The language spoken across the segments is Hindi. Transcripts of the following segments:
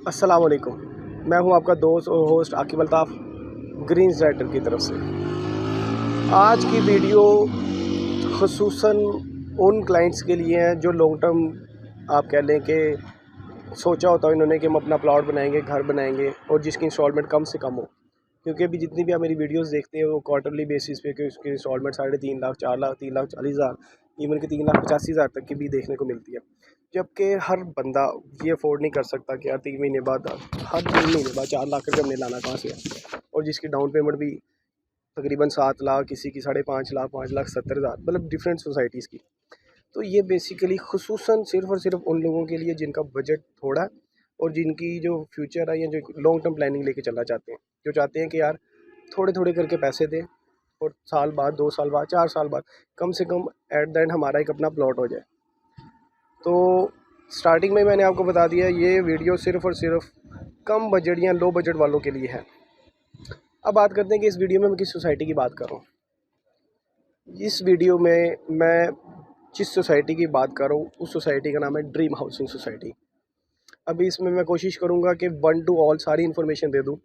अस्सलाम वालेकुम। मैं हूं आपका दोस्त और host Aqib Altaf greens writer की तरफ से। आज की वीडियो ख़ुसूसन उन क्लाइंट्स के लिए है जो लॉन्ग टर्म आप कह लें कि सोचा होता है इन्होंने कि हम अपना प्लॉट बनाएंगे, घर बनाएंगे और जिसकी इंस्टॉलमेंट कम से कम हो। क्योंकि अभी जितनी भी आप मेरी वीडियोस देखते हैं वो क्वार्टरली बेसिस पे कि उसकी इंस्टॉलमेंट 3.5 लाख, 4 लाख, 3,40,000, इवन कि 3,85,000 तक की भी देखने को मिलती है। जबकि हर बंदा ये अफोर्ड नहीं कर सकता कि यार 3 महीने बाद, हर 3 महीने बाद 4 लाख रुपये हमने लाना कहाँ से है। और जिसकी डाउन पेमेंट भी तकरीबन 7 लाख, किसी की 5.5 लाख, 5,70,000, मतलब डिफरेंट सोसाइटीज़ की। तो ये बेसिकली ख़ुसूसन सिर्फ़ और सिर्फ उन लोगों के लिए जिनका बजट थोड़ा है और जिनकी जो फ्यूचर है या जो लॉन्ग टर्म प्लानिंग लेके चलना चाहते हैं, जो चाहते हैं कि यार थोड़े थोड़े करके पैसे दें और साल बाद, 2 साल बाद, 4 साल बाद कम से कम एट द एंड हमारा एक अपना प्लॉट हो जाए। तो स्टार्टिंग में मैंने आपको बता दिया ये वीडियो सिर्फ़ और सिर्फ कम बजट या लो बजट वालों के लिए है। अब बात करते हैं कि इस वीडियो में मैं किस सोसाइटी की बात कर रहा हूँ। इस वीडियो में मैं जिस सोसाइटी की बात कर रहा हूँ उस सोसाइटी का नाम है ड्रीम हाउसिंग सोसाइटी। अभी इसमें मैं कोशिश करूँगा कि वन टू ऑल सारी इन्फॉर्मेशन दे दूँ,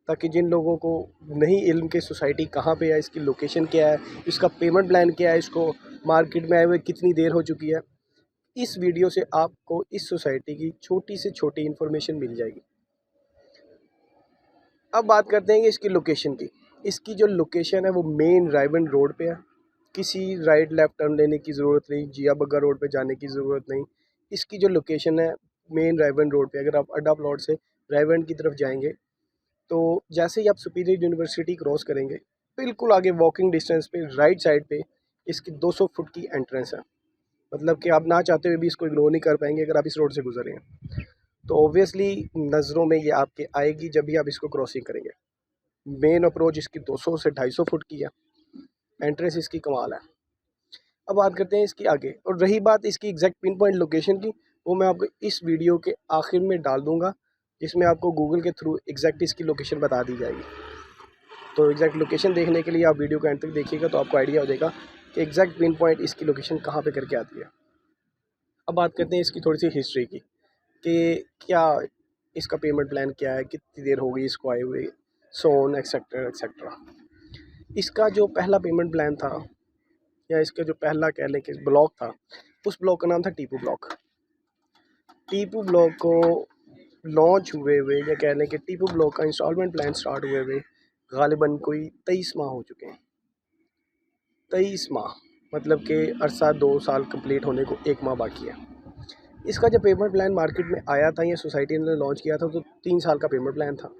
ताकि जिन लोगों को नहीं इल्म कि सोसाइटी कहाँ पे है, इसकी लोकेशन क्या है, इसका पेमेंट प्लान क्या है, इसको मार्केट में आए हुए कितनी देर हो चुकी है, इस वीडियो से आपको इस सोसाइटी की छोटी से छोटी इन्फॉर्मेशन मिल जाएगी। अब बात करते हैं कि इसकी लोकेशन की। इसकी जो लोकेशन है वो मेन रायबंद रोड पे है। किसी राइट लेफ़्ट टर्न लेने की ज़रूरत नहीं, जिया बग्गा रोड पे जाने की ज़रूरत नहीं। इसकी जो लोकेशन है मेन रायबंद रोड पे, अगर आप अड्डा प्लॉट से रायबंद की तरफ जाएंगे तो जैसे ही आप सुपीरियर यूनिवर्सिटी क्रॉस करेंगे, बिल्कुल आगे वॉकिंग डिस्टेंस पे राइट साइड पे इसकी 200 फुट की एंट्रेंस है। मतलब कि आप ना चाहते हुए भी इसको इग्नोर नहीं कर पाएंगे अगर आप इस रोड से गुजरे हैं। तो ऑब्वियसली नज़रों में ये आपके आएगी जब भी आप इसको क्रॉसिंग करेंगे। मेन अप्रोच इसकी 200 से 250 फुट की है। एंट्रेंस इसकी कमाल है। अब बात करते हैं इसकी आगे, और रही बात इसकी एग्जैक्ट पिन पॉइंट लोकेशन की, वो मैं आपको इस वीडियो के आखिर में डाल दूंगा, जिसमें आपको गूगल के थ्रू एग्जैक्ट इसकी लोकेशन बता दी जाएगी। तो एग्जैक्ट लोकेशन देखने के लिए आप वीडियो को एंड तक देखिएगा तो आपको आइडिया हो जाएगा कि एग्जैक्ट पिन पॉइंट इसकी लोकेशन कहाँ पे करके आती है। अब बात करते हैं इसकी थोड़ी सी हिस्ट्री की कि क्या इसका पेमेंट प्लान क्या है, कितनी देर हो गई इसको आए हुए, सोन एक्सेट्रा एक्सेट्रा। इसका जो पहला पेमेंट प्लान था या इसका जो पहला कह लें कि ब्लॉक था, उस ब्लॉक का नाम था टीपू ब्लॉक। टीपू ब्लॉक को लॉन्च हुए हुए या कह लें कि टीपू ब्लॉक का इंस्टॉलमेंट प्लान स्टार्ट हुए हुए गालिबन कोई 23 माह हो चुके हैं। 23 माह मतलब कि अरसा 2 साल कंप्लीट होने को 1 माह बाकी है। इसका जब पेमेंट प्लान मार्केट में आया था या सोसाइटी ने लॉन्च किया था तो 3 साल का पेमेंट प्लान था,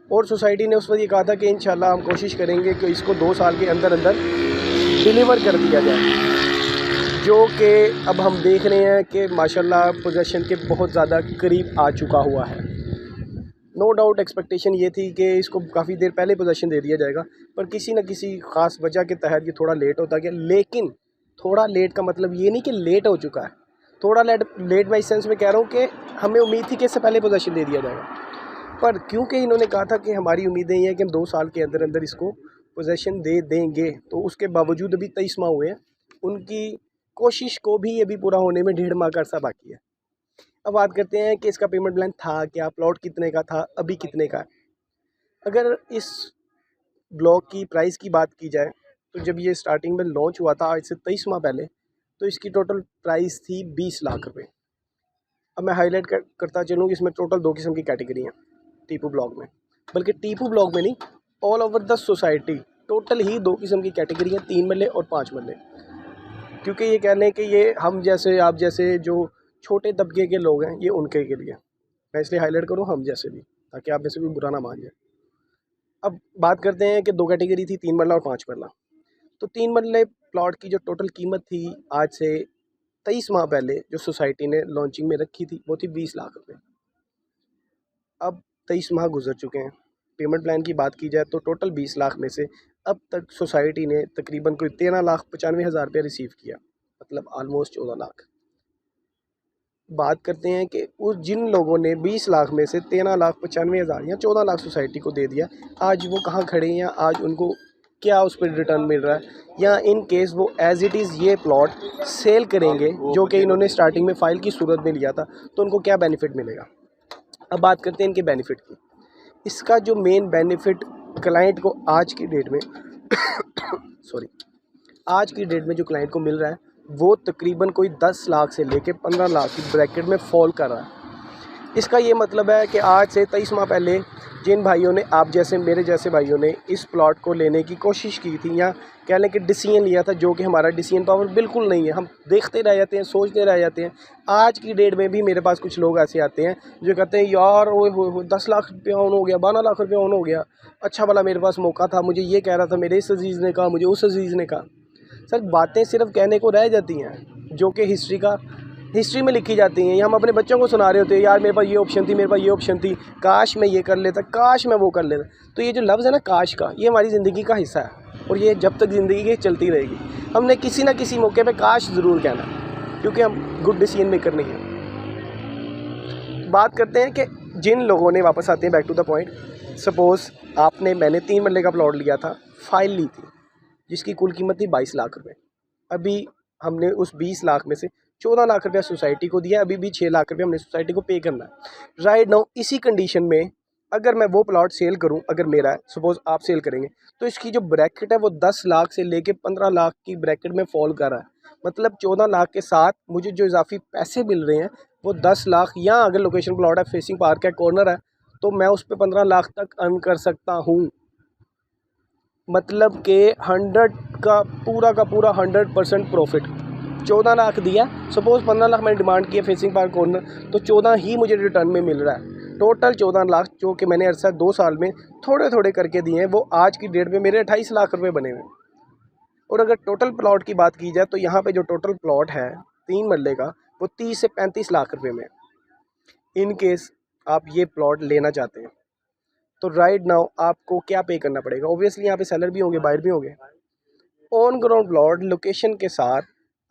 और सोसाइटी ने उस वक्त ये कहा था कि इंशाल्लाह हम कोशिश करेंगे कि इसको 2 साल के अंदर अंदर डिलीवर कर दिया जाए। जो कि अब हम देख रहे हैं कि माशाल्लाह पोजेसन के बहुत ज़्यादा करीब आ चुका हुआ है। नो डाउट एक्सपेक्टेशन ये थी कि इसको काफ़ी देर पहले पोजेसन दे दिया जाएगा, पर किसी न किसी ख़ास वजह के तहत ये थोड़ा लेट होता गया। लेकिन थोड़ा लेट का मतलब ये नहीं कि लेट हो चुका है, थोड़ा लेट मैं इस सेंस में कह रहा हूँ कि हमें उम्मीद थी कि इससे पहले पोजेसन दे दिया जाएगा, पर क्योंकि इन्होंने कहा था कि हमारी उम्मीदें ये हैं कि हम 2 साल के अंदर अंदर इसको पोजेसन दे देंगे, तो उसके बावजूद अभी 23 माह हुए हैं। उनकी कोशिश को भी अभी पूरा होने में 1.5 माह का अर्सा बाकी है। अब बात करते हैं कि इसका पेमेंट प्लान था क्या, प्लॉट कितने का था, अभी कितने का है। अगर इस ब्लॉक की प्राइस की बात की जाए तो जब ये स्टार्टिंग में लॉन्च हुआ था आज से 23 माह पहले, तो इसकी टोटल प्राइस थी 20 लाख रुपये। अब मैं हाईलाइट करता चलूँ कि इसमें टोटल 2 किस्म की कैटेगरी हैं टीपू ब्लॉक में, बल्कि टीपू ब्लॉक में नहीं, all over the society total ही 2 किस्म की कैटेगरी हैं, 3 मरले और 5 मरले। क्योंकि ये कह लें कि ये हम जैसे आप जैसे जो छोटे तबके के लोग हैं ये उनके के लिए मैं इसलिए हाईलाइट करूँ, हम जैसे भी, ताकि आप में से भी बुरा ना मान जाए। अब बात करते हैं कि 2 कैटेगरी थी, 3 मरला और 5 मरला। तो 3 मरले प्लॉट की जो टोटल कीमत थी आज से 23 माह पहले जो सोसाइटी ने लॉन्चिंग में रखी थी वो थी 20 लाख रुपये। अब 23 माह गुजर चुके हैं। पेमेंट प्लान की बात की जाए तो टोटल 20 लाख में से अब तक सोसाइटी ने तकरीबन कोई 13,95,000 रुपया रिसीव किया, मतलब आलमोस्ट 14 लाख। बात करते हैं कि उस जिन लोगों ने 20 लाख में से 13,95,000 या 14 लाख सोसाइटी को दे दिया, आज वो कहाँ खड़े हैं या आज उनको क्या उस पर रिटर्न मिल रहा है, या इन केस वो एज़ इट इज़ ये प्लॉट सेल करेंगे जो कि इन्होंने स्टार्टिंग में फ़ाइल की सूरत में लिया था, तो उनको क्या बेनिफिट मिलेगा। अब बात करते हैं इनके बेनिफिट की। इसका जो मेन बेनिफिट क्लाइंट को आज की डेट में सॉरी आज की डेट में जो क्लाइंट को मिल रहा है वो तकरीबन कोई 10 लाख से लेके 15 लाख की ब्रैकेट में फॉल कर रहा है। इसका ये मतलब है कि आज से 23 माह पहले जिन भाइयों ने, आप जैसे मेरे जैसे भाइयों ने इस प्लॉट को लेने की कोशिश की थी या कह लें कि डिसीजन लिया था, जो कि हमारा डिसीजन पावर बिल्कुल नहीं है, हम देखते रह जाते हैं, सोचते रह जाते हैं। आज की डेट में भी मेरे पास कुछ लोग ऐसे आते हैं जो कहते हैं यार वो 10 लाख रुपया ऑन हो गया, 12 लाख रुपया ऑन हो गया, अच्छा भला मेरे पास मौका था, मुझे ये कह रहा था, मेरे इस अजीज़ ने कहा, मुझे उस अजीज़ ने कहा। सर बातें सिर्फ कहने को रह जाती हैं जो कि हिस्ट्री में लिखी जाती हैं, या हम अपने बच्चों को सुना रहे होते हैं यार मेरे पास ये ऑप्शन थी, मेरे पास ये ऑप्शन थी, काश मैं ये कर लेता, काश मैं वो कर लेता। तो ये जो लफ्ज़ है ना काश का, ये हमारी ज़िंदगी का हिस्सा है और ये जब तक ज़िंदगी की चलती रहेगी। हमने किसी ना किसी मौके पे काश ज़रूर कहना है, क्योंकि हम गुड डिसीजन मेकर नहीं हैं। बात करते हैं कि जिन लोगों ने, वापस आते हैं back to the point, suppose मैंने 3 मरले का प्लॉट लिया था, फाइल ली थी जिसकी कुल कीमत थी 22 लाख रुपए। अभी हमने उस 20 लाख में से 14 लाख रुपया सोसाइटी को दिया, अभी भी 6 लाख रुपया हमने सोसाइटी को पे करना है। राइट नाउ इसी कंडीशन में अगर मैं वो प्लॉट सेल करूं, अगर मेरा है, सपोज़ आप सेल करेंगे, तो इसकी जो ब्रैकेट है वो 10 लाख से लेके 15 लाख की ब्रैकेट में फॉल कर रहा है। मतलब 14 लाख के साथ मुझे जो इजाफी पैसे मिल रहे हैं वो 10 लाख, या अगर लोकेशन प्लॉट है, फेसिंग पार्क है, कॉर्नर है, तो मैं उस पर 15 लाख तक अर्न कर सकता हूँ। मतलब कि 100 का पूरा 100% प्रॉफिट। 14 लाख दिया, सपोज़ 15 लाख मैंने डिमांड किया फेसिंग पार्क कॉर्नर, तो 14 ही मुझे रिटर्न में मिल रहा है। टोटल 14 लाख जो कि मैंने अरसा 2 साल में थोड़े थोड़े करके दिए हैं, वो आज की डेट में मेरे 28 लाख रुपए बने हुए। और अगर टोटल प्लॉट की बात की जाए तो यहाँ पे जो टोटल प्लॉट है 3 मरले का, वो 30 से 35 लाख रुपए में। इन केस आप ये प्लॉट लेना चाहते हैं तो राइट नाउ आपको क्या पे करना पड़ेगा। ऑब्वियसली यहाँ पे सेलर भी होंगे, बायर भी होंगे। ऑन ग्राउंड प्लॉट लोकेशन के साथ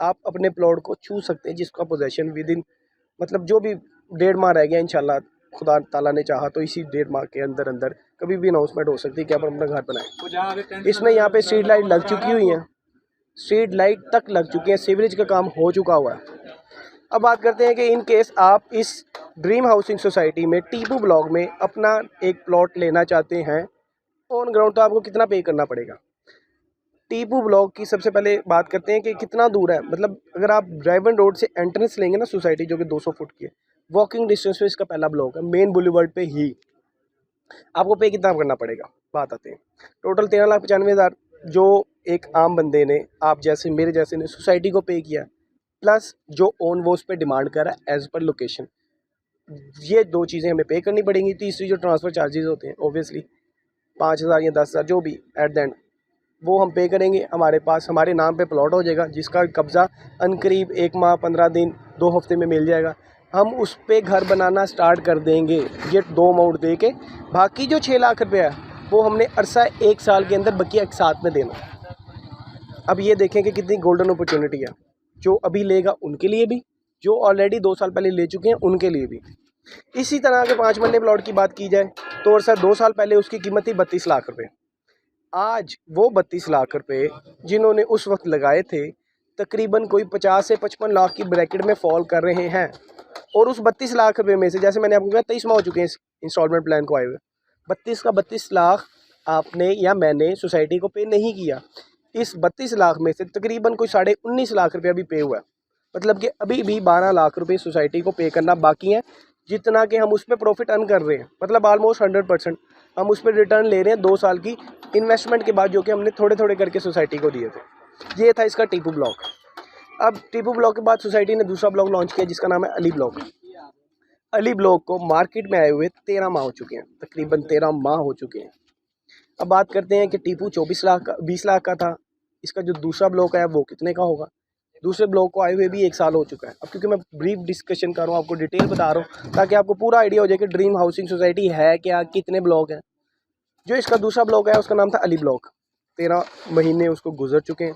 आप अपने प्लॉट को छू सकते हैं, जिसका पोजेसन विद इन, मतलब जो भी 1.5 माह रह गया इंशाल्लाह, खुदा ताला ने चाहा तो इसी 1.5 माह के अंदर अंदर कभी भी अनाउंसमेंट हो सकती है कि आप अपना घर बनाएं। इसमें यहाँ पे स्ट्रीट लाइट लग चुकी हुई हैं, स्ट्रीट लाइट तक लग चुकी हैं, सीवरेज का काम हो चुका हुआ है। अब बात करते हैं कि इन केस आप इस ड्रीम हाउसिंग सोसाइटी में टीपू ब्लॉक में अपना एक प्लॉट लेना चाहते हैं ऑन ग्राउंड, तो आपको कितना पे करना पड़ेगा। टीपू ब्लॉक की सबसे पहले बात करते हैं कि कितना दूर है। मतलब अगर आप ड्राइवन रोड से एंट्रेंस लेंगे ना सोसाइटी, जो कि 200 फुट की है, वॉकिंग डिस्टेंस पे इसका पहला ब्लॉक है, मेन बुलेवर्ड पे ही। आपको पे कितना करना पड़ेगा, बात आते हैं। टोटल 13,95,000 जो एक आम बंदे ने, आप जैसे मेरे जैसे ने सोसाइटी को पे किया, प्लस जो ओन वो उस पर डिमांड कर रहा है एज पर लोकेशन, ये 2 चीज़ें हमें पे करनी पड़ेंगी। तीसरी जो ट्रांसफ़र चार्जेस होते हैं ऑब्वियसली 5,000 या 10,000 जो भी एट द एंड वो हम पे करेंगे। हमारे पास हमारे नाम पे प्लॉट हो जाएगा जिसका कब्ज़ा अनकरीब 1 माह 15 दिन 2 हफ्ते में मिल जाएगा। हम उस पर घर बनाना स्टार्ट कर देंगे ये 2 अमाउंट दे के। बाकी जो 6 लाख रुपया है वो हमने अरसा 1 साल के अंदर बकिया एक साथ में देना। अब ये देखें कि कितनी गोल्डन अपॉर्चुनिटी है, जो अभी लेगा उनके लिए भी, जो ऑलरेडी 2 साल पहले ले चुके हैं उनके लिए भी। इसी तरह के 5 मरले प्लॉट की बात की जाए तो अरसा 2 साल पहले उसकी कीमत थी 32 लाख रुपए। आज वो 32 लाख रुपए जिन्होंने उस वक्त लगाए थे तकरीबन कोई 50 से 55 लाख की ब्रैकेट में फॉल कर रहे हैं। और उस 32 लाख रुपए में से, जैसे मैंने आपको कहा 23 माह हो चुके हैं इस इंस्टॉलमेंट प्लान को आए हुए, 32 का 32 लाख आपने या मैंने सोसाइटी को पे नहीं किया। इस 32 लाख में से तकरीबन कोई 19.5 लाख रुपया भी पे हुआ है। मतलब कि अभी भी 12 लाख रुपए सोसाइटी को पे करना बाकी है, जितना कि हम उस पर प्रॉफिट अर्न कर रहे हैं। मतलब ऑलमोस्ट 100% हम उस पर रिटर्न ले रहे हैं 2 साल की इन्वेस्टमेंट के बाद, जो कि हमने थोड़े थोड़े करके सोसाइटी को दिए थे। ये था इसका टीपू ब्लॉक। अब टीपू ब्लॉक के बाद सोसाइटी ने दूसरा ब्लॉक लॉन्च किया जिसका नाम है अली ब्लॉक। अली ब्लॉक को मार्केट में आए हुए 13 माह हो चुके हैं, तकरीबन 13 माह हो चुके हैं। अब बात करते हैं कि टीपू 20 लाख का था, इसका जो दूसरा ब्लॉक है वो कितने का होगा। दूसरे ब्लॉक को आए हुए भी 1 साल हो चुका है। अब क्योंकि मैं ब्रीफ डिस्कशन कर रहा हूँ, आपको डिटेल बता रहा हूँ ताकि आपको पूरा आइडिया हो जाए कि ड्रीम हाउसिंग सोसाइटी है क्या, कितने ब्लॉक हैं। जो इसका दूसरा ब्लॉक है उसका नाम था अली ब्लॉक, 13 महीने उसको गुजर चुके हैं।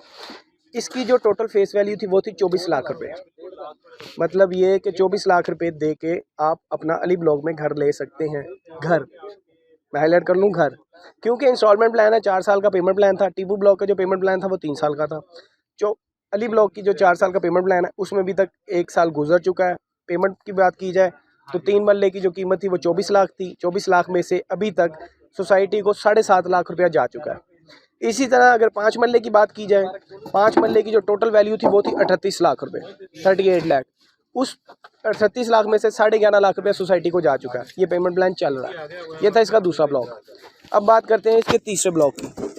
इसकी जो टोटल फेस वैल्यू थी वो थी 24 लाख रुपए। मतलब ये कि 24 लाख रुपए दे के आप अपना अली ब्लॉक में घर ले सकते हैं। घर मैं हाईलाइट कर लूँ घर, क्योंकि इंस्टॉलमेंट प्लान है 4 साल का पेमेंट प्लान था। टीपू ब्लॉक का जो पेमेंट प्लान था वो 3 साल का था। जो अली ब्लॉक की जो 4 साल का पेमेंट प्लान है उसमें अभी तक 1 साल गुजर चुका है। पेमेंट की बात की जाए तो 3 मरले की जो कीमत थी वो 24 लाख थी। 24 लाख में से अभी तक सोसाइटी को 7.5 लाख रुपया जा चुका है। इसी तरह अगर 5 मरले की बात की जाए, 5 मरले की जो टोटल वैल्यू थी वो थी 38 लाख रुपए, 38 लाख। उस 38 लाख में से 11.5 लाख रुपया सोसाइटी को जा चुका है। ये पेमेंट प्लान चल रहा है। ये था इसका दूसरा ब्लॉक। अब बात करते हैं इसके तीसरे ब्लॉक की।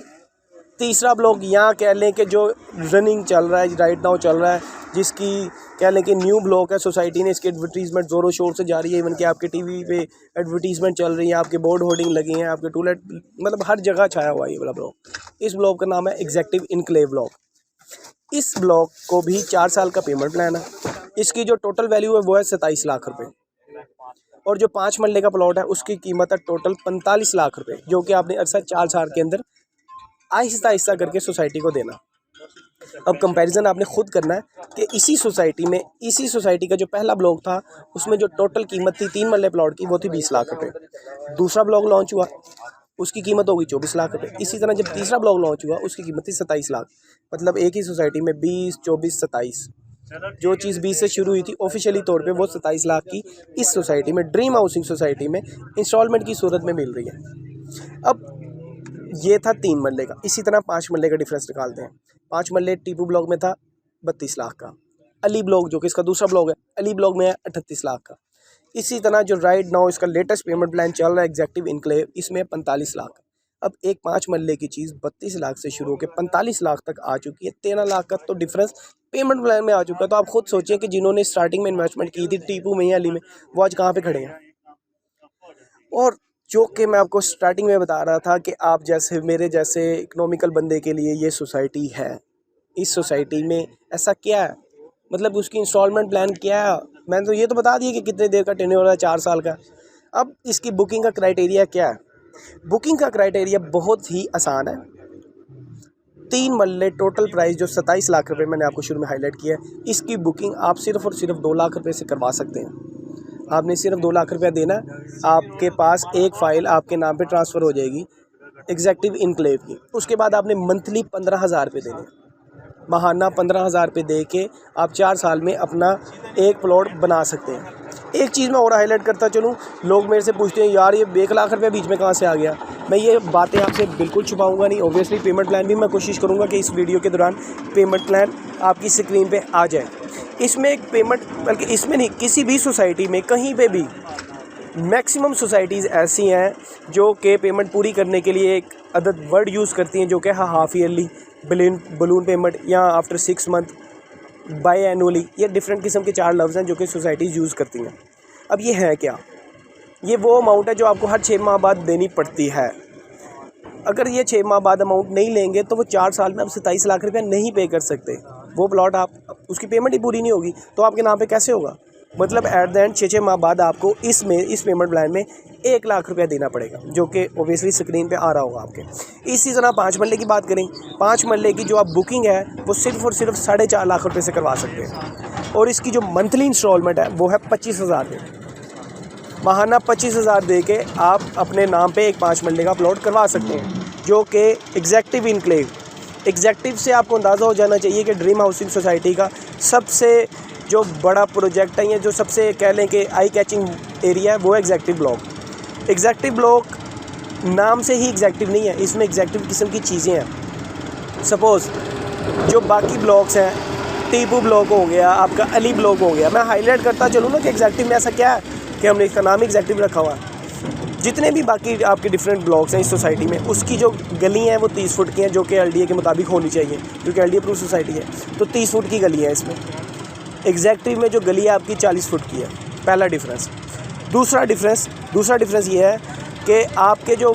तीसरा ब्लॉक यहाँ कह लें कि जो रनिंग चल रहा है, राइट नाउ चल रहा है, जिसकी कह लें कि न्यू ब्लॉक है। सोसाइटी ने इसकी एडवर्टीजमेंट ज़ोरों शोर से जारी है। इवन कि आपके टीवी पे एडवर्टीजमेंट चल रही है, आपके बोर्ड होर्डिंग लगी हैं, आपके टूलेट, मतलब हर जगह छाया हुआ है ये वाला ब्लॉक। इस ब्लॉक का नाम है एग्जेक्टिव इनक्लेव ब्लॉक। इस ब्लॉक को भी 4 साल का पेमेंट प्लान है। इसकी जो टोटल वैल्यू है वो है 27 लाख रुपए, और जो 5 मरले का प्लॉट है उसकी कीमत है टोटल 45 लाख रुपए, जो कि आपने अक्सर 4 साल के अंदर आहिस्ता आहिस्ता करके सोसाइटी को देना। अब कंपैरिजन आपने खुद करना है कि इसी सोसाइटी का जो पहला ब्लॉक था उसमें जो टोटल कीमत थी 3 मरले प्लॉट की वो थी 20 लाख रुपए। दूसरा ब्लॉक लॉन्च हुआ, उसकी कीमत होगी 24 लाख रुपए। इसी तरह जब तीसरा ब्लॉक लॉन्च हुआ उसकी कीमत थी 27 लाख। मतलब एक ही सोसाइटी में 20, 24, 27, जो चीज़ 20 से शुरू हुई थी ऑफिशियली तौर पे वो 27 लाख की इस सोसाइटी में, ड्रीम हाउसिंग सोसाइटी में इंस्टॉलमेंट की सूरत में मिल रही है। अब ये था 3 मरले का। इसी तरह 5 मरले का डिफरेंस निकालते हैं। 5 मरले टीपू ब्लॉक में था 32 लाख का। अली ब्लॉक जो कि इसका दूसरा ब्लॉक है, अली ब्लॉक में है 38 लाख का। इसी तरह जो राइट नाउ इसका लेटेस्ट पेमेंट प्लान चल रहा है एग्जेक्टिव इनक्लेव, इसमें 45 लाख। अब एक 5 मरले की चीज़ 32 लाख से शुरू होकर 45 लाख तक आ चुकी है। 13 लाख का तो डिफरेंस पेमेंट प्लान में आ चुका है। तो आप खुद सोचिए कि जिन्होंने स्टार्टिंग में इन्वेस्टमेंट की थी टीपू में या अली में, वो आज कहाँ पे खड़े हैं। और जो कि मैं आपको स्टार्टिंग में बता रहा था कि आप जैसे मेरे जैसे इकोनॉमिकल बंदे के लिए ये सोसाइटी है। इस सोसाइटी में ऐसा क्या है, मतलब उसकी इंस्टॉलमेंट प्लान क्या है। मैंने तो ये तो बता दिया कि कितने देर का टेन्योर है, 4 साल का। अब इसकी बुकिंग का क्राइटेरिया क्या है। बुकिंग का क्राइटेरिया बहुत ही आसान है। 3 मरले टोटल प्राइस जो 27 लाख रुपए मैंने आपको शुरू में हाईलाइट किया है, इसकी बुकिंग आप सिर्फ़ और सिर्फ 2 लाख रुपए से करवा सकते हैं। आपने सिर्फ 2 लाख रुपया देना, आपके पास एक फ़ाइल आपके नाम पे ट्रांसफ़र हो जाएगी एग्जेक्टिव इनक्लेव की। उसके बाद आपने मंथली 15,000 रुपये देने, माहाना 15,000 रुपये दे के आप 4 साल में अपना एक प्लॉट बना सकते हैं। एक चीज़ मैं और हाईलाइट करता चलूँ, लोग मेरे से पूछते हैं यार ये 1 लाख रुपये बीच में कहाँ से आ गया। मैं ये बातें आपसे बिल्कुल छुपाऊंगा नहीं। ऑब्वियसली पेमेंट प्लान भी मैं कोशिश करूँगा कि इस वीडियो के दौरान पेमेंट प्लान आपकी स्क्रीन पे आ जाए। इसमें एक पेमेंट, बल्कि इसमें नहीं, किसी भी सोसाइटी में कहीं पे भी मैक्सिमम सोसाइटीज़ ऐसी हैं जो कि पेमेंट पूरी करने के लिए एक अदद वर्ड यूज़ करती हैं जो कि हाफ ईयरली, बलून पेमेंट, या आफ्टर 6 मंथ, बाई एनुअली। ये डिफरेंट किस्म के 4 लफ्ज़ हैं जो कि सोसाइटीज़ यूज़ करती हैं। अब ये है क्या, ये वो अमाउंट है जो आपको हर 6 माह बाद देनी पड़ती है। अगर ये 6 माह बाद अमाउंट नहीं लेंगे तो वो 4 साल में आप 27 लाख रुपया नहीं पे कर सकते। वो प्लॉट आप, उसकी पेमेंट ही पूरी नहीं होगी तो आपके नाम पे कैसे होगा। मतलब एट द एंड 6 माह बाद आपको इस पेमेंट प्लान में 1 लाख रुपया देना पड़ेगा, जो कि ओबियसली स्क्रीन पे आ रहा होगा आपके। इसी तरह 5 मरले की बात करें, 5 मरले की जो आप बुकिंग है वो सिर्फ़ और सिर्फ 4.5 लाख रुपये से करवा सकते हैं। और इसकी जो मंथली इंस्टॉलमेंट है वो है 25,000 रुपये। माहाना 25,000 दे के आप अपने नाम पे एक 5 मरले का प्लॉट करवा सकते हैं, जो कि एग्जेक्टिव इनक्लेव। एग्जेक्टिव से आपको अंदाज़ा हो जाना चाहिए कि ड्रीम हाउसिंग सोसाइटी का सबसे जो बड़ा प्रोजेक्ट है, या जो सबसे कह लें कि आई कैचिंग एरिया है, वो है एग्जेक्टिव ब्लॉक। एग्जेक्टिव ब्लॉक नाम से ही एग्जेक्टिव नहीं है, इसमें एग्जेक्टिव किस्म की चीज़ें हैं। सपोज़ जो बाकी ब्लॉक्स हैं, टीपू ब्लॉक हो गया, आपका अली ब्लॉक हो गया, मैं हाईलाइट करता चलूँ ना कि एग्जेक्टिव में ऐसा क्या है कि हमने इसका नाम एग्जेक्टिव रखा हुआ है। जितने भी बाकी आपके डिफरेंट ब्लॉक्स हैं इस सोसाइटी में, उसकी जो गली हैं वो 30 फुट की हैं, जो कि LDA के मुताबिक होनी चाहिए, क्योंकि LDA अप्रूव सोसाइटी है। तो 30 फुट की गली है इसमें। एग्जैक्टिव में जो गली है आपकी 40 फुट की है। पहला डिफरेंस। दूसरा डिफरेंस ये है कि आपके जो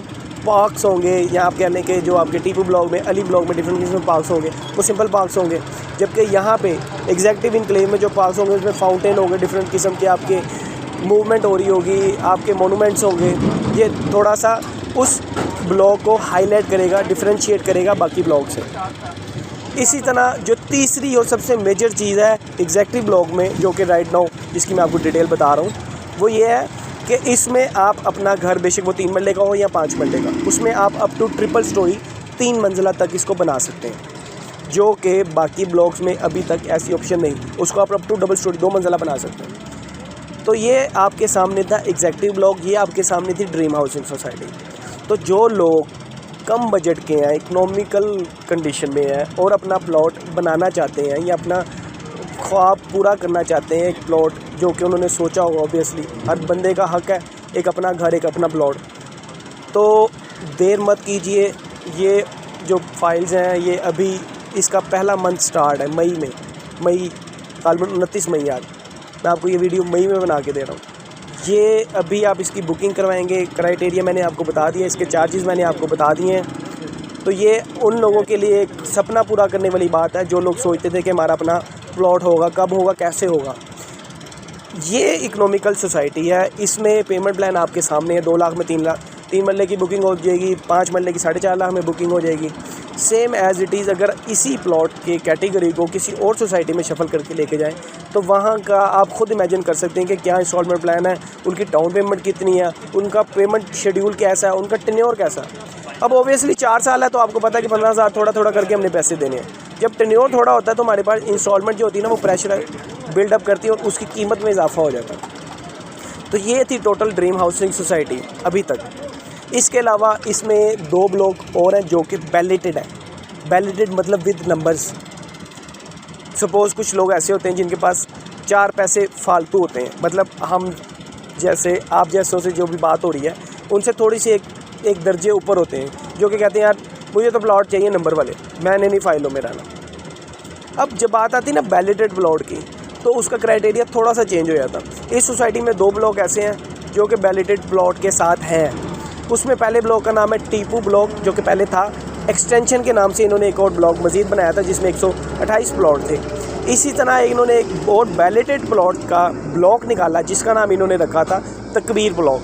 पार्क्स होंगे, या आप कहने के जो आपके टीपू ब्लॉक में, अली ब्लॉक में डिफरेंट किस्म के पार्क्स होंगे, वो सिंपल पार्क्स होंगे, जबकि यहाँ पे एग्जैक्टिव इनक्लेव में जो पार्क्स होंगे उसमें फाउंटेन होंगे, डिफरेंट किस्म के आपके मूवमेंट हो रही होगी, आपके मोनूमेंट्स होंगे। ये थोड़ा सा उस ब्लॉक को हाईलाइट करेगा, डिफरेंशिएट करेगा बाकी ब्लॉक से। इसी तरह जो तीसरी और सबसे मेजर चीज़ है एग्जेक्टिव ब्लॉक में, जो कि राइट नाउ जिसकी मैं आपको डिटेल बता रहा हूँ, वो ये है कि इसमें आप अपना घर, बेशक वो 3 मरले का हो या 5 मरले का, उसमें आप अप टू ट्रिपल स्टोरी 3 मंजिला तक इसको बना सकते हैं, जो कि बाकी ब्लॉक्स में अभी तक ऐसी ऑप्शन नहीं। उसको आप अप टू डबल स्टोरी 2 मंजिला बना सकते हैं। तो ये आपके सामने था एग्जैक्टिव ब्लॉक, ये आपके सामने थी ड्रीम हाउसिंग सोसाइटी। तो जो लोग कम बजट के हैं, इकोनॉमिकल कंडीशन में हैं और अपना प्लॉट बनाना चाहते हैं या अपना ख्वाब पूरा करना चाहते हैं, एक प्लॉट जो कि उन्होंने सोचा होगा, ऑब्वियसली हर बंदे का हक है एक अपना घर, एक अपना प्लॉट, तो देर मत कीजिए। ये जो फाइल्स हैं ये अभी इसका पहला मंथ स्टार्ट है मई तकरीबन 29 मई, यार मैं आपको ये वीडियो मई में बना के दे रहा हूँ। ये अभी आप इसकी बुकिंग करवाएंगे, क्राइटेरिया मैंने आपको बता दिया, इसके चार्जेस मैंने आपको बता दिए हैं। तो ये उन लोगों के लिए एक सपना पूरा करने वाली बात है जो लोग सोचते थे कि हमारा अपना प्लॉट होगा, कब होगा, कैसे होगा। ये इकोनॉमिकल सोसाइटी है, इसमें पेमेंट प्लान आपके सामने है। 2 लाख में 3 मरले की बुकिंग हो जाएगी, 5 मरले की 4.5 लाख में बुकिंग हो जाएगी। सेम एज़ इट इज़ अगर इसी प्लॉट के कैटेगरी को किसी और सोसाइटी में शफल करके लेके जाएं तो वहाँ का आप खुद इमेजिन कर सकते हैं कि क्या इंस्टॉलमेंट प्लान है, उनकी डाउन पेमेंट कितनी है, उनका पेमेंट शेड्यूल कैसा है, उनका टेन्योर कैसा है। अब ओबियसली 4 साल है तो आपको पता है कि 15,000 थोड़ा थोड़ा करके हमने पैसे देने हैं। जब टेन्योर थोड़ा होता है तो हमारे पास इंस्टॉलमेंट जो होती है ना वो प्रेशर बिल्डअप करती है और उसकी कीमत में इजाफा हो जाता है। तो ये थी टोटल ड्रीम हाउसिंग सोसाइटी अभी तक। इसके अलावा इसमें 2 ब्लॉक और हैं जो कि बैलेटेड है। बैलेटेड मतलब विद नंबर्स। सपोज़ कुछ लोग ऐसे होते हैं जिनके पास 4 पैसे फालतू होते हैं, मतलब हम जैसे आप जैसों से जो भी बात हो रही है उनसे थोड़ी सी एक दर्जे ऊपर होते हैं, जो कि कहते हैं यार मुझे तो प्लॉट चाहिए नंबर वाले, मैंने नहीं फाइलों में रहना। अब जब बात आती है ना बैलेटेड प्लॉट की तो उसका क्राइटेरिया थोड़ा सा चेंज हो जाता। इस सोसाइटी में 2 ब्लॉक ऐसे हैं जो कि बैलेटेड प्लॉट के साथ हैं। उसमें पहले ब्लॉक का नाम है टीपू ब्लॉक, जो कि पहले था, एक्सटेंशन के नाम से इन्होंने एक और ब्लॉक मज़ीद बनाया था जिसमें 128 प्लॉट थे। इसी तरह इन्होंने एक और बैलेटेड प्लॉट का ब्लॉक निकाला जिसका नाम इन्होंने रखा था तकबीर ब्लॉक।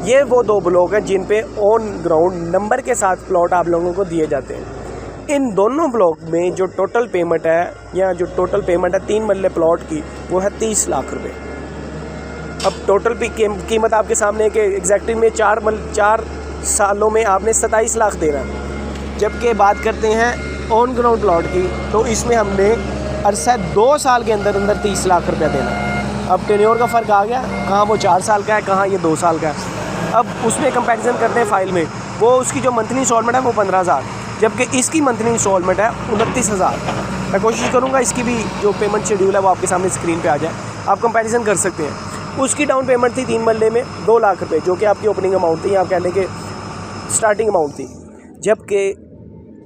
ये वो 2 ब्लॉक हैं जिन पे ऑन ग्राउंड नंबर के साथ प्लॉट आप लोगों को दिए जाते हैं। इन दोनों ब्लॉक में जो टोटल पेमेंट है 3 मरले प्लॉट की, वो है 30 लाख रुपए। अब टोटल कीमत आपके सामने है कि एग्जैक्टली में 4 सालों में आपने 27 लाख देना है। जबकि बात करते हैं ऑन ग्राउंड प्लॉट की तो इसमें हमने अरसा 2 साल के अंदर 30 लाख रुपया देना है। अब टेन्योर का फ़र्क आ गया, कहाँ वो 4 साल का है, कहाँ ये 2 साल का है। अब उसमें कंपैरिजन करते हैं फाइल में, वो उसकी जो मंथली इंस्टॉलमेंट है वो 15,000, जबकि इसकी मंथली इंस्टॉलमेंट है 29,000। मैं कोशिश करूँगा इसकी भी जो पेमेंट शेड्यूल है वो आपके सामने स्क्रीन पे आ जाए, आप कंपैरिजन कर सकते हैं। उसकी डाउन पेमेंट थी 3 मरले में 2 लाख रुपये, जो कि आपकी ओपनिंग अमाउंट थी, आप कह लें कि स्टार्टिंग अमाउंट थी। जबकि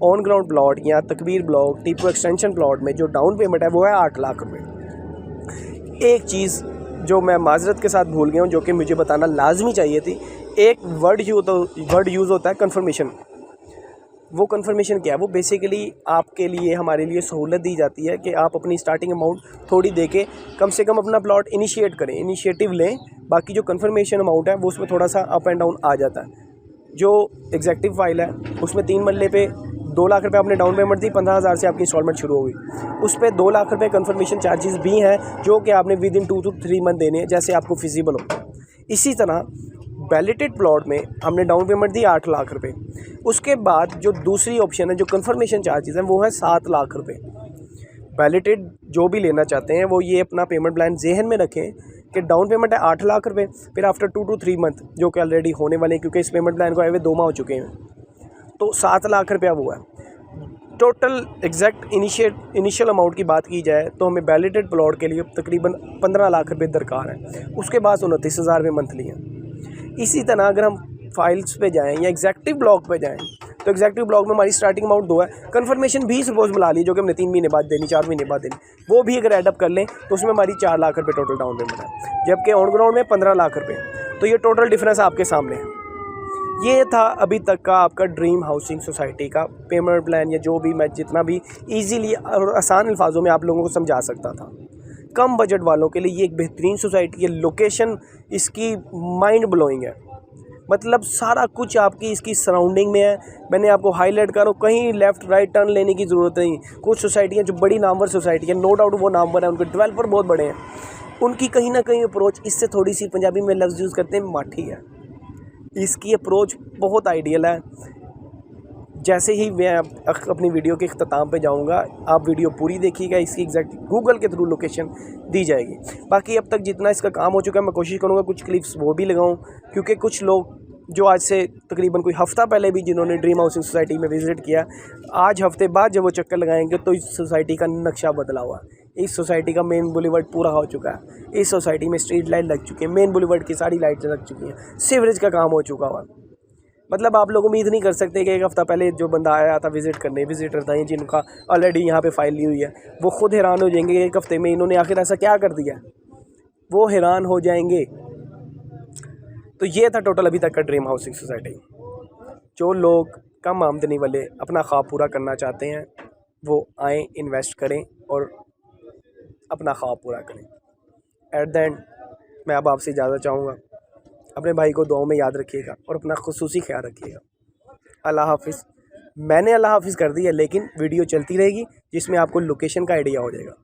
ऑन ग्राउंड प्लॉट या तकबीर ब्लॉक टीपू एक्सटेंशन प्लॉट में जो डाउन पेमेंट है वो है 8 लाख रुपये। एक चीज़ जो मैं माजरत के साथ भूल गया हूँ, जो कि मुझे बताना लाजमी चाहिए थी, एक वर्ड यूज़ होता है कन्फर्मेशन। वो कन्फर्मेशन क्या है? वो बेसिकली आपके लिए, हमारे लिए सहूलत दी जाती है कि आप अपनी स्टार्टिंग अमाउंट थोड़ी दे के कम से कम अपना प्लॉट इनिशिएट करें, इनिशिएटिव लें। बाकी जो कन्फर्मेशन अमाउंट है वो उसमें थोड़ा सा अप एंड डाउन आ जाता है। जो एग्जैक्टिव फाइल है उसमें 3 मरले पे 2 लाख रुपये आपने डाउन पेमेंट दी, 15,000 से आपकी इंस्टॉलमेंट शुरू हो गई। उस पर 2 लाख रुपये कन्फर्मेशन चार्जेस भी हैं जो कि आपने विद इन 2 to 3 मंथ देने हैं, जैसे आपको फिजिबल हो। इसी तरह बैलेटेड प्लॉट में हमने डाउन पेमेंट दी 8 लाख रुपये। उसके बाद जो दूसरी ऑप्शन है, जो कन्फर्मेशन चार्जेस हैं, वो है 7 लाख रुपये। बैलेटेड जो भी लेना चाहते हैं वो ये अपना पेमेंट प्लान जहन में रखें कि डाउन पेमेंट है 8 लाख रुपये, फिर आफ्टर 2 to 3 मंथ जो कि ऑलरेडी होने वाले हैं, क्योंकि इस पेमेंट प्लान को आए हुए 2 माह हो चुके हैं, तो 7 लाख रुपया वो है टोटल। एग्जैक्ट इनिशियल अमाउंट की बात की जाए तो हमें बैलेटेड प्लॉट के लिए तकरीबन 15 लाख रुपये दरकार है। उसके बाद 29,000 रुपये मंथली हैं। इसी तरह अगर हम फाइल्स पे जाएं या एग्जैक्टिव ब्लॉक पे जाएं तो एग्जैक्टिव ब्लॉक में हमारी स्टार्टिंग अमाउंट 2 है। कन्फर्मेशन भी सपोज मिला ली जो कि हमने 3 महीने बाद देनी, 4 महीने बाद देनी, वो भी अगर एडअप कर लें तो उसमें हमारी 4 लाख रुपये टोटल डाउन पेमेंट है, जबकि ऑन ग्राउंड में 15 लाख रुपये। तो ये टोटल डिफरेंस आपके सामने है। ये था अभी तक का आपका ड्रीम हाउसिंग सोसाइटी का पेमेंट प्लान, या जो भी मैं जितना भी ईजीली और आसान अल्फाजों में आप लोगों को समझा सकता था। कम बजट वालों के लिए ये एक बेहतरीन सोसाइटी है। लोकेशन इसकी माइंड ब्लोइंग है, मतलब सारा कुछ आपकी इसकी सराउंडिंग में है। मैंने आपको हाईलाइट करो, कहीं लेफ़्ट राइट टर्न लेने की ज़रूरत नहीं। कुछ सोसाइटियाँ जो बड़ी नामवर सोसाइटी है, नो डाउट वो नामवर है, उनके डेवलपर बहुत बड़े हैं, उनकी कहीं ना कहीं अप्रोच इससे थोड़ी सी, पंजाबी में लफ्ज़ यूज़ करते हैं माठी है, इसकी अप्रोच बहुत आइडियल है। जैसे ही मैं अपनी वीडियो के अख्ताम पे जाऊंगा, आप वीडियो पूरी देखिएगा, इसकी एग्जैक्ट गूगल के थ्रू लोकेशन दी जाएगी। बाकी अब तक जितना इसका काम हो चुका है, मैं कोशिश करूंगा कुछ क्लिप्स वो भी लगाऊं, क्योंकि कुछ लोग जो आज से तकरीबन कोई हफ़्ता पहले भी जिन्होंने ड्रीम हाउसिंग सोसाइटी में विज़िट किया, आज हफ्ते बाद जब वो चक्कर लगाएंगे तो इस सोसाइटी का नक्शा बदला हुआ है। इस सोसाइटी का मेन बुलेवर्ड पूरा हो चुका है, इस सोसाइटी में स्ट्रीट लाइट लग चुकी है, मेन बुलेवर्ड की सारी लाइट्स लग चुकी हैं, सीवरेज का काम हो चुका हुआ। मतलब आप लोग उम्मीद नहीं कर सकते कि एक हफ़्ता पहले जो बंदा आया था विज़िट करने, विजिटर था जिनका ऑलरेडी यहाँ पे फाइल ली हुई है, वो खुद हैरान हो जाएंगे कि एक हफ़्ते में इन्होंने आखिर ऐसा क्या कर दिया, वो हैरान हो जाएंगे। तो ये था टोटल अभी तक का ड्रीम हाउसिंग सोसाइटी। जो लोग कम आमदनी वाले अपना ख्वाब पूरा करना चाहते हैं, वो आएँ, इन्वेस्ट करें और अपना ख्वाब पूरा करें। एट द एंड मैं अब आपसे इजाज़त चाहूँगा, अपने भाई को दुआओं में याद रखिएगा और अपना खुसूसी ख्याल रखिएगा। अल्लाह हाफिज़। मैंने अल्लाह हाफिज़ कर दी है, लेकिन वीडियो चलती रहेगी जिसमें आपको लोकेशन का आइडिया हो जाएगा।